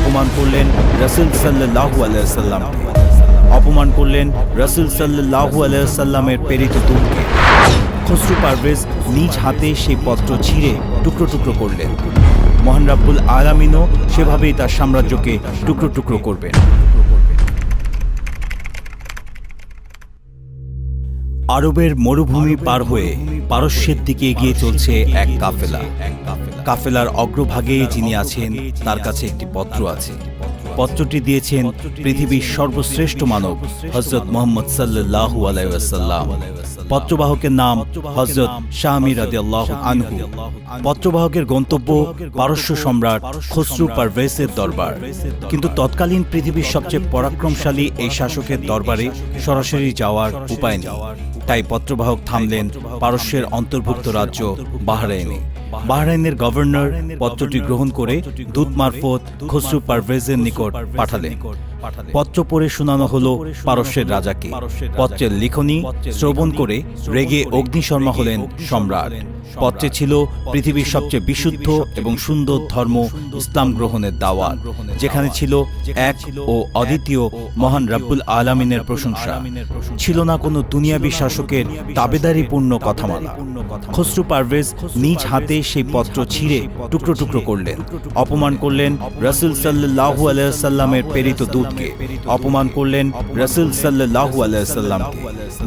অপমান করলেন রাসূল সাল্লাল্লাহু আলাইহি ওয়াসাল্লামকে, অপমান করলেন রাসূল সাল্লাল্লাহু আলাইহি ওয়াসাল্লামের প্রেরিত দূতকে। খসরু পারভেজ নিজ হাতে সেই পত্র ছিঁড়ে টুকরো টুকরো করলেন। মহান রাব্বুল আলামিনও সেভাবেই তার সাম্রাজ্যকে টুকরো টুকরো করবেন। আরবের মরুভূমি পার হয়ে পারস্যের দিকে এগিয়ে চলছে এক কাফেলা। কাফেলার অগ্রভাগে যিনি আছেন তার কাছে একটি পত্র আছে। পত্রটি দিয়েছেন পৃথিবীর সর্বশ্রেষ্ঠ মানব হযরত মুহাম্মদ সাল্লাল্লাহু আলাইহি ওয়াসাল্লাম। পত্রবাহকের নাম হযরত শামী রাদিয়াল্লাহু আনহু। পত্রবাহকের গন্তব্য পারস্য সম্রাট খসরু পারভেজের দরবার। কিন্তু তৎকালীন পৃথিবীর সবচেয়ে পরাক্রমশালী এই শাসকের দরবারে সরাসরি যাওয়ার উপায় নেই। তাই পত্রবাহক থামলেন পারস্যের অন্তর্ভুক্ত রাজ্য বাহরাইনে। বাহরাইনের গভর্নর পত্রটি গ্রহণ করে দূত মারফত খসরু পারভেজের নিকট পাঠালেন। পত্র পড়ে শোনানো হলো পারস্যের রাজাকে। পত্রের লিখনি শ্রবণ করে রেগে অগ্নিশর্মা হলেন সম্রাট। পত্রে ছিল পৃথিবীর সবচেয়ে বিশুদ্ধ এবং সুন্দর ধর্ম ইসলাম গ্রহণের দাওয়াত, যেখানে ছিল এক ও অদ্বিতীয় মহান রাব্বুল আলামিনের প্রশংসা। ছিল না কোনো দুনিয়াবী শাসকের দাবেদারিপূর্ণ কথামালা। খসরু পারভেজ নিজ হাতে সেই পত্র ছিঁড়ে টুকরো টুকরো করলেন। অপমান করলেন রাসূল সাল্লাল্লাহু আলাইহি ওয়াসাল্লামের প্রেরিত দূতকে, অপমান করলেন রাসূল সাল্লাল্লাহু আলাইহি ওয়াসাল্লামকে।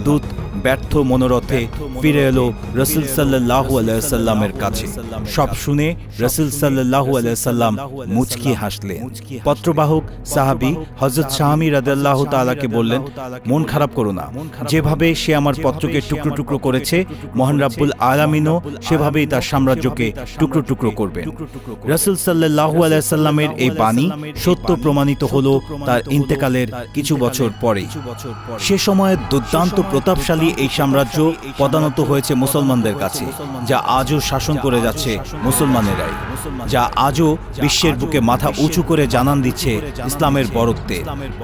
দূত ব্যর্থ মনোরথে ফিরে এলো রাসূল সাল্লাল্লাহু আলাইহি ওয়াসাল্লামের কাছে। সব শুনে রাসূল সাল্লাল্লাহু আলাইহি ওয়াসাল্লাম মুচকি হাসলেন। পত্রবাহক সাহাবী হযরত শামী রাদিয়াল্লাহু তাআলাকে বললেন, মন খারাপ করো না। যেভাবে সে আমার পত্রকে টুকরো টুকরো করেছে, মহান রাব্বুল আলামিনও সেভাবেই তার সাম্রাজ্যকে টুকরো টুকরো করবেন। রাসূল সাল্লাল্লাহু আলাইহি ওয়াসাল্লামের এই বাণী সত্য প্রমাণিত হলো তার ইন্তেকালের কিছু বছর পরে। সে সময় দুর্দান্ত প্রতাপশালী এই সাম্রাজ্য পদানত হয়েছে মুসলমানদের কাছে, যা আজও শাসন করে যাচ্ছে মুসলমানেরাই, যা আজও বিশ্বের বুকে মাথা উঁচু করে জানান দিচ্ছে ইসলামের বরত্বে।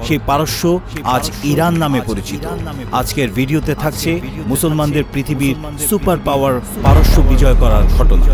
সেই পারস্য আজ ইরান নামে পরিচিত। আজকের ভিডিওতে থাকছে মুসলমানদের পৃথিবীর সুপার পাওয়ার পারস্য বিজয় করার ঘটনা।